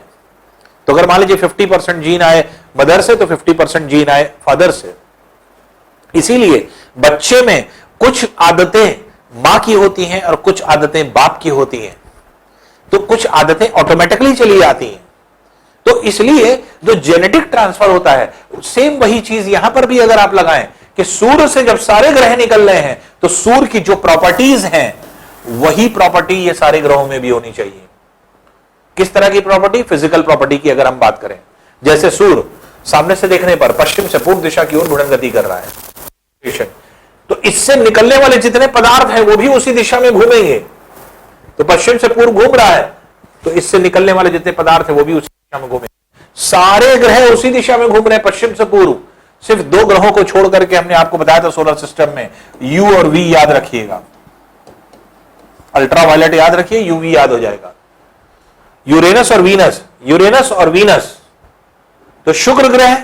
तो अगर मान लीजिए 50% जीन आए मदर से तो 50% जीन आए फादर से। इसीलिए बच्चे में कुछ आदतें मां की होती हैं और कुछ आदतें बाप की होती हैं, तो कुछ आदतें ऑटोमेटिकली चली आती हैं। तो इसलिए जो जेनेटिक ट्रांसफर होता है सेम वही चीज यहां पर भी अगर आप लगाएं कि सूर्य से जब सारे ग्रह निकल रहे हैं तो सूर्य की जो प्रॉपर्टीज हैं वही प्रॉपर्टी ये सारे ग्रहों में भी होनी चाहिए। किस तरह की प्रॉपर्टी? फिजिकल प्रॉपर्टी की अगर हम बात करें, जैसे सूर्य सामने से देखने पर पश्चिम से पूर्व दिशा की ओर घूर्णन गति कर रहा है, तो इससे निकलने वाले जितने पदार्थ हैं वो भी उसी दिशा में घूमेंगे। तो पश्चिम से पूर्व घूम रहा है तो इससे निकलने वाले जितने पदार्थ हैं वो भी उसी दिशा में घूमेंगे। सारे ग्रह उसी दिशा में घूम रहे हैं पश्चिम से पूर्व। सिर्फ दो ग्रहों को छोड़ करके हमने आपको बताया था सोलर सिस्टम में, यू और वी याद रखिएगा, अल्ट्रावायलेट याद रखिए, यूवी याद हो जाएगा। यूरेनस और वीनस, यूरेनस और वीनस तो शुक्र ग्रह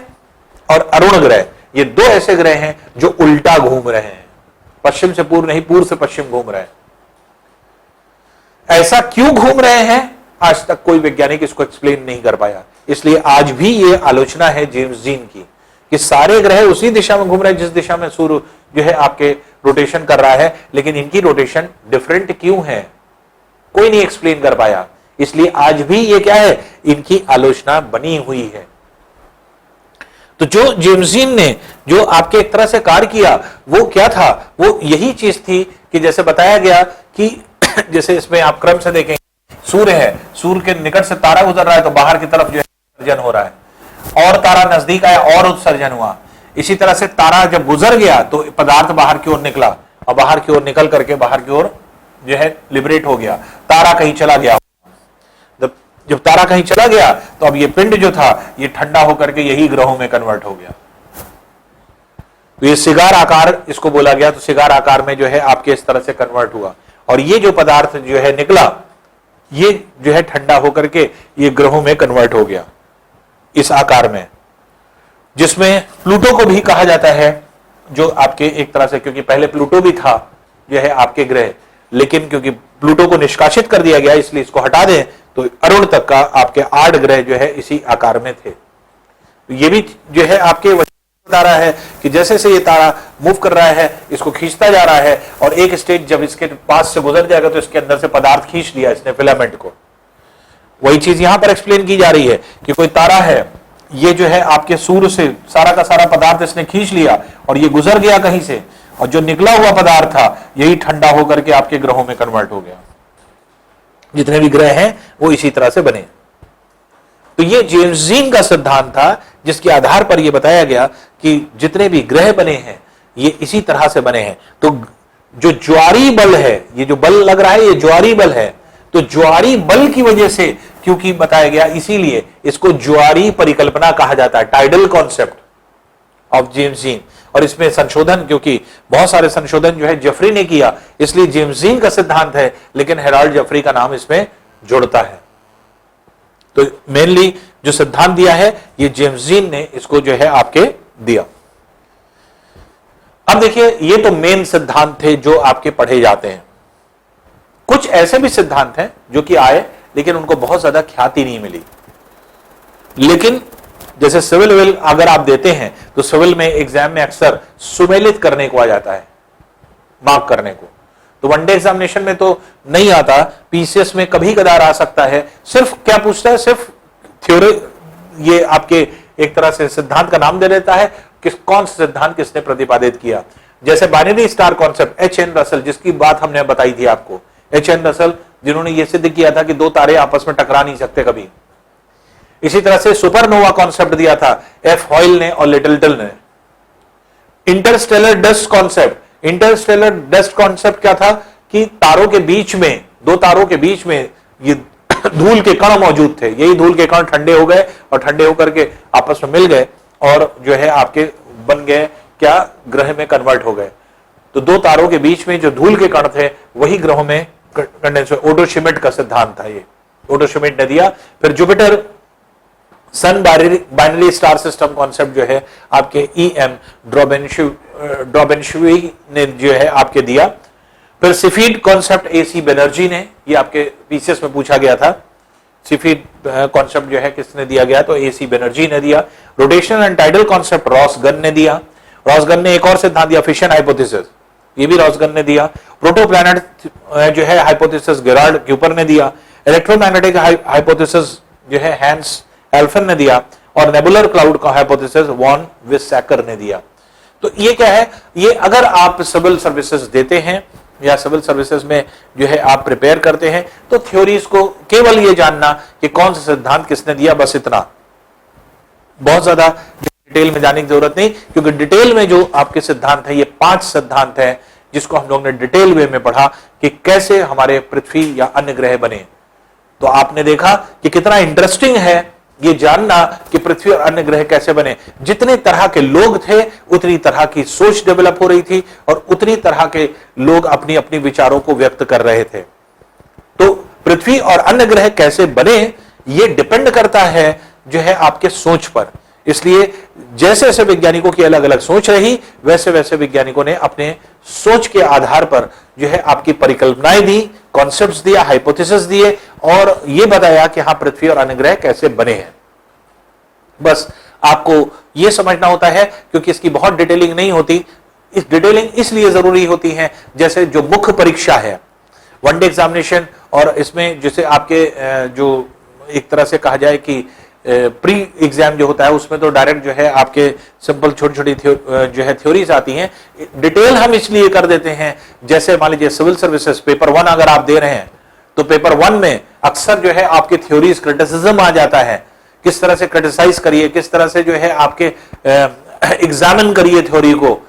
और अरुण ग्रह, ये दो ऐसे ग्रह हैं जो उल्टा घूम रहे हैं, पश्चिम से पूर्व नहीं पूर्व से पश्चिम घूम रहे हैं। ऐसा क्यों घूम रहे हैं आज तक कोई वैज्ञानिक इसको एक्सप्लेन नहीं कर पाया। इसलिए आज भी ये आलोचना है जेम्स जीन की कि सारे ग्रह उसी दिशा में घूम रहे हैं जिस दिशा में सूर्य जो है आपके रोटेशन कर रहा है, लेकिन इनकी रोटेशन डिफरेंट क्यों है कोई नहीं एक्सप्लेन कर पाया। इसलिए आज भी ये क्या है, इनकी आलोचना बनी हुई है। तो जो जेम्स जीन ने जो आपके एक तरह से कार्य किया वो क्या था, वो यही चीज थी कि जैसे बताया गया कि जैसे इसमें आप क्रम से देखें, सूर्य है, सूर्य के निकट से तारा गुजर रहा है तो बाहर की तरफ जो है उत्सर्जन हो रहा है, और तारा नजदीक आया और उत्सर्जन हुआ। इसी तरह से तारा जब गुजर गया तो पदार्थ बाहर की ओर निकला और बाहर की ओर निकल करके बाहर की ओर जो है लिबरेट हो गया, तारा कहीं चला गया। जब तारा कहीं चला गया तो अब ये पिंड जो था ये ठंडा होकर के यही ग्रहों में कन्वर्ट हो गया। तो ये सिगार आकार इसको बोला गया, तो सिगार आकार में जो है आपके इस तरह से कन्वर्ट हुआ और ये जो पदार्थ जो है निकला ये जो है ठंडा होकर के ये ग्रहों में कन्वर्ट हो गया इस आकार में, जिसमें प्लूटो को भी कहा जाता है जो आपके एक तरह से, क्योंकि पहले प्लूटो भी था जो है आपके ग्रह, लेकिन क्योंकि प्लूटो को निष्कासित कर दिया गया इसलिए इसको हटा दें तो अरुण तक का आपके 8 ग्रह जो है इसी आकार में थे। तो ये भी जो है आपके बता रहा है कि जैसे से ये तारा मूव कर रहा है इसको खींचता जा रहा है और एक स्टेज जब इसके पास से गुजर जाएगा तो इसके अंदर से पदार्थ खींच लिया इसने, फिलामेंट को। वही चीज यहां पर एक्सप्लेन की जा रही है कि कोई तारा है, ये जो है आपके सूर्य से सारा का सारा पदार्थ इसने खींच लिया और ये गुजर गया कहीं से, और जो निकला हुआ पदार्थ था यही ठंडा होकर के आपके ग्रहों में कन्वर्ट हो गया। जितने भी ग्रह हैं वो इसी तरह से बने। तो ये जेम्स जीन का सिद्धांत था जिसके आधार पर यह बताया गया कि जितने भी ग्रह बने हैं ये इसी तरह से बने हैं। तो जो ज्वारी बल है, ये जो बल लग रहा है ये ज्वारी बल है, तो ज्वारी बल की वजह से क्योंकि बताया गया इसीलिए इसको ज्वारी परिकल्पना कहा जाता है, tidal concept of James gene. और इसमें संशोधन, क्योंकि बहुत सारे संशोधन जो है जेफरी ने किया इसलिए जेम्स जीन का सिद्धांत है, लेकिन हेराल्ड जेफरी का नाम इसमें जुड़ता है। तो मेनली जो सिद्धांत दिया है ये जेम्स जीन ने इसको जो है आपके दिया। अब देखिए ये तो मेन सिद्धांत थे जो आपके पढ़े जाते हैं। कुछ ऐसे भी सिद्धांत हैं जो कि आए लेकिन उनको बहुत ज्यादा ख्याति नहीं मिली। लेकिन जैसे सिविल विल अगर आप देते हैं तो सिविल में एग्जाम में अक्सर सुमेलित करने को आ जाता है, मार्क करने को। तो वनडे एग्जामिनेशन में तो नहीं आता, पीसीएस में कभी कदार आ सकता है। सिर्फ क्या पूछता है, सिर्फ थ्योरी, ये आपके एक तरह से सिद्धांत का नाम दे देता है कि कौन सा सिद्धांत किसने प्रतिपादित किया। जैसे binary star concept, H.N.. Russell, जिसकी बात हमने बताई थी आपको, एच.एन. रसल जिन्होंने यह सिद्ध किया था कि दो तारे आपस में टकरा नहीं सकते कभी। इसी तरह से सुपरनोवा कॉन्सेप्ट दिया था एफ हॉयल ने और लिटिलटन ने। Interstellar dust concept, Interstellar dust concept क्या था कि तारों के बीच में, दो तारों के बीच में ये धूल के कण मौजूद थे, यही धूल के कण ठंडे हो गए और ठंडे होकर के आपस में मिल गए और जो है आपके बन गए क्या, ग्रह में कन्वर्ट हो गए। तो दो तारों के बीच में जो धूल के कण थे वही ग्रहों में कंडेंसर, ओटो शिमिट का सिद्धांत था ये, ओटो शिमिट ने दिया। फिर जुपिटर सन बाइनरी स्टार सिस्टम कॉन्सेप्ट जो है आपके EM ड्रॉबेनशवी ने जो है आपके दिया। फिर सिफीड कॉन्सेप्ट AC बनर्जी ने, ये आपके पीसीएस में पूछा गया था, सिफीड कॉन्सेप्ट जो है किसने दिया गया, तो AC बनर्जी ने दिया। रोटेशनल एंड टाइडल कॉन्सेप्ट रॉसगन ने दिया। रॉसगन ने एक और सिद्धांत दिया, फिशन हाइपोथेसिस, ये भी रॉसगन ने दिया। प्रोटोप्लैनेट जो है हाइपोथेसिस गेरार्ड क्यूपर ने दिया। इलेक्ट्रोमैग्नेटिक हाइपोथेसिस जो है हैंस एल्फन ने दिया। और नेबुलर क्लाउड का हाइपोथेसिस वॉन विसेकर ने दिया। तो ये क्या है, ये अगर आप सिविल सर्विसेज देते हैं या सिविल सर्विसेज में जो है आप प्रिपेयर करते हैं, तो थ्योरीज को केवल ये जानना कि कौन सा सिद्धांत किसने दिया, बस इतना, बहुत ज्यादा डिटेल में जाने की जरूरत नहीं, क्योंकि डिटेल में जो आपके सिद्धांत है, ये 5 सिद्धांत है जिसको हम लोग ने डिटेल वे में पढ़ा कि कैसे हमारे पृथ्वी या अन्य ग्रह बने। तो आपने देखा कि कितना इंटरेस्टिंग है ये जानना कि पृथ्वी और अन्य ग्रह कैसे बने। जितने तरह के लोग थे उतनी तरह की सोच डेवलप हो रही थी और उतनी तरह के लोग अपनी अपनी विचारों को व्यक्त कर रहे थे। तो पृथ्वी और अन्य ग्रह कैसे बने ये डिपेंड करता है जो है आपके सोच पर। इसलिए जैसे जैसे वैज्ञानिकों की अलग अलग सोच रही, वैसे वैसे वैज्ञानिकों ने अपने सोच के आधार पर जो है आपकी परिकल्पनाएं दी, कॉन्सेप्ट्स दिया, हाइपोथेसिस दिए और यह बताया कि हाँ पृथ्वी और अन्य ग्रह कैसे बने हैं। बस आपको यह समझना होता है, क्योंकि इसकी बहुत डिटेलिंग नहीं होती। इस डिटेलिंग इसलिए जरूरी होती है, जैसे जो मुख्य परीक्षा है, वनडे एग्जामिनेशन, और इसमें जैसे आपके जो एक तरह से कहा जाए कि प्री एग्जाम जो होता है, उसमें तो डायरेक्ट जो है आपके सिंपल छोटी छोटी जो है थ्योरीज आती हैं। डिटेल हम इसलिए कर देते हैं, जैसे मान लीजिए सिविल सर्विसेज पेपर 1 अगर आप दे रहे हैं, तो पेपर 1 में अक्सर जो है आपके थ्योरीज क्रिटिसिज्म आ जाता है, किस तरह से क्रिटिसाइज करिए, किस तरह से जो है आपके एग्जामिन करिए थ्योरी को,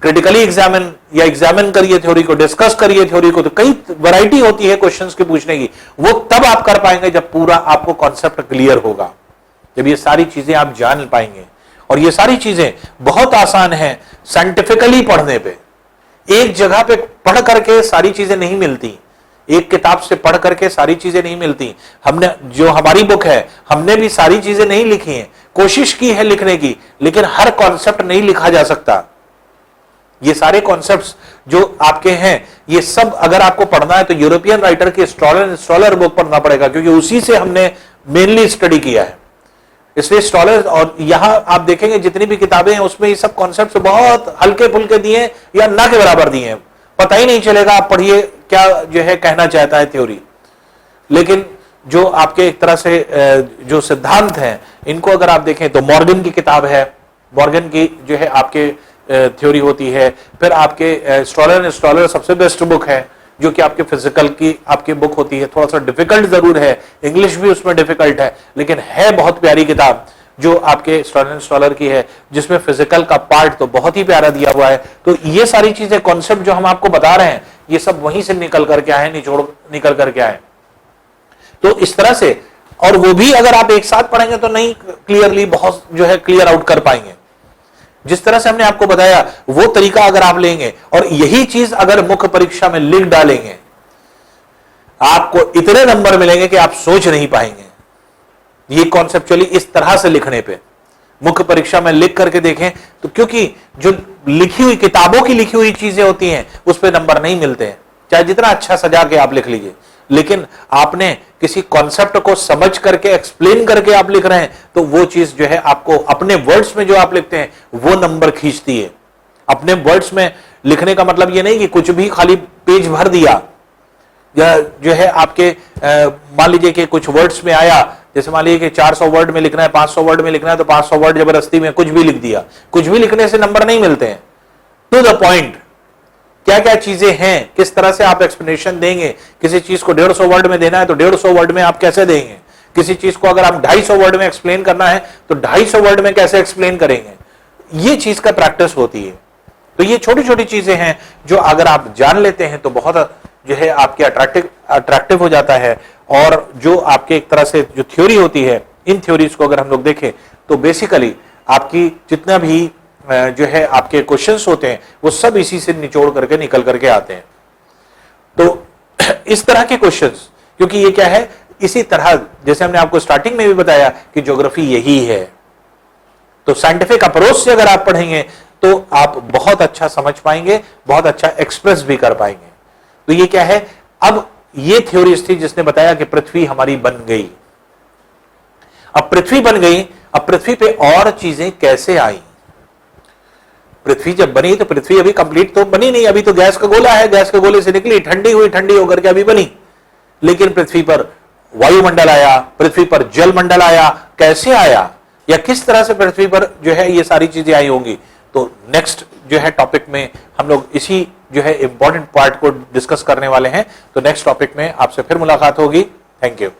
क्रिटिकली एग्जामिन या एग्जामिन करिए थ्योरी को, डिस्कस करिए थ्योरी को। तो कई वैरायटी होती है क्वेश्चंस के पूछने की, वो तब आप कर पाएंगे जब पूरा आपको कॉन्सेप्ट क्लियर होगा, जब ये सारी चीजें आप जान पाएंगे। और ये सारी चीजें बहुत आसान है साइंटिफिकली पढ़ने पे। एक जगह पे पढ़ करके सारी चीजें नहीं मिलती, एक किताब से पढ़ करके सारी चीजें नहीं मिलती। हमने जो हमारी बुक है, हमने भी सारी चीजें नहीं लिखी हैं, कोशिश की है लिखने की, लेकिन हर कॉन्सेप्ट नहीं लिखा जा सकता। ये सारे कॉन्सेप्ट्स जो आपके हैं, ये सब अगर आपको पढ़ना है तो यूरोपियन राइटर की स्टॉलर बुक पढ़ना पड़ेगा, क्योंकि उसी से हमने मेनली स्टडी किया है। इसलिए स्टॉलर, और यहां आप देखेंगे जितनी भी किताबें हैं उसमें ये सब कॉन्सेप्ट्स बहुत हल्के फुल्के दिए या ना के बराबर दिए हैं, पता ही नहीं चलेगा आप पढ़िए क्या जो है कहना चाहता है थ्योरी। लेकिन जो आपके एक तरह से जो सिद्धांत हैं, इनको अगर आप देखें तो मॉर्गन की किताब है, मॉर्गन की जो है आपके थ्योरी होती है। फिर आपके स्टॉलर सबसे बेस्ट बुक है, जो कि आपके फिजिकल की आपकी बुक होती है। थोड़ा सा डिफिकल्ट जरूर है, इंग्लिश भी उसमें डिफिकल्ट है, लेकिन है बहुत प्यारी किताब जो आपके स्टॉलर की है, जिसमें फिजिकल का पार्ट तो बहुत ही प्यारा दिया हुआ है। तो ये सारी चीजें, कॉन्सेप्ट जो हम आपको बता रहे हैं, ये सब वहीं से निकल करके आए, निचोड़ निकल करके आए। तो इस तरह से, और वो भी अगर आप एक साथ पढ़ेंगे तो नहीं क्लियरली बहुत जो है क्लियर आउट कर पाएंगे। जिस तरह से हमने आपको बताया वो तरीका अगर आप लेंगे और यही चीज अगर मुख्य परीक्षा में लिख डालेंगे, आपको इतने नंबर मिलेंगे कि आप सोच नहीं पाएंगे। ये कॉन्सेप्चुअली इस तरह से लिखने पे मुख्य परीक्षा में लिख करके देखें तो, क्योंकि जो लिखी हुई किताबों की लिखी हुई चीजें होती हैं उस पर नंबर नहीं मिलते हैं, चाहे जितना अच्छा सजा के आप लिख लीजिए। लेकिन आपने किसी कॉन्सेप्ट को समझ करके एक्सप्लेन करके आप लिख रहे हैं तो वो चीज जो है आपको अपने वर्ड्स में जो आप लिखते हैं वो नंबर खींचती है। अपने वर्ड्स में लिखने का मतलब ये नहीं कि कुछ भी खाली पेज भर दिया, या जो है आपके मान लीजिए कि कुछ वर्ड्स में आया, जैसे मान लीजिए कि 400 वर्ड में लिखना है, 500 वर्ड में लिखना है, तो 500 वर्ड जबरदस्ती में कुछ भी लिख दिया। कुछ भी लिखने से नंबर नहीं मिलते हैं। टू द पॉइंट, क्या क्या चीजें हैं, किस तरह से आप एक्सप्लेनेशन देंगे। किसी चीज को 150 वर्ड में देना है तो 150 वर्ड में आप कैसे देंगे। किसी चीज को अगर आप 250 वर्ड में एक्सप्लेन करना है तो 250 वर्ड में कैसे एक्सप्लेन करेंगे। ये चीज का प्रैक्टिस होती है। तो ये छोटी छोटी चीजें हैं जो अगर आप जान लेते हैं तो बहुत जो है आपके अट्रैक्टिव हो जाता है। और जो आपके एक तरह से जो थ्योरी होती है, इन थ्योरीज को अगर हम लोग देखें तो बेसिकली आपकी जितना भी जो है आपके क्वेश्चंस होते हैं वो सब इसी से निचोड़ करके निकल करके आते हैं। तो इस तरह के क्वेश्चंस, क्योंकि ये क्या है, इसी तरह जैसे हमने आपको स्टार्टिंग में भी बताया कि ज्योग्राफी यही है, तो साइंटिफिक अप्रोच से अगर आप पढ़ेंगे तो आप बहुत अच्छा समझ पाएंगे, बहुत अच्छा एक्सप्रेस भी कर पाएंगे। तो ये क्या है, अब ये थ्योरीज थी जिसने बताया कि पृथ्वी हमारी बन गई। अब पृथ्वी बन गई, अब पृथ्वी पे और चीजें कैसे आई? पृथ्वी जब बनी तो पृथ्वी अभी कंप्लीट तो बनी नहीं, अभी तो गैस का गोला है, गैस के गोले से निकली, ठंडी हुई, ठंडी होकर के अभी बनी। लेकिन पृथ्वी पर वायुमंडल आया, पृथ्वी पर जलमंडल आया, कैसे आया या किस तरह से पृथ्वी पर जो है ये सारी चीजें आई होंगी, तो नेक्स्ट जो है टॉपिक में हम लोग इसी जो है इंपॉर्टेंट पार्ट को डिस्कस करने वाले हैं। तो नेक्स्ट टॉपिक में आपसे फिर मुलाकात होगी। Thank you.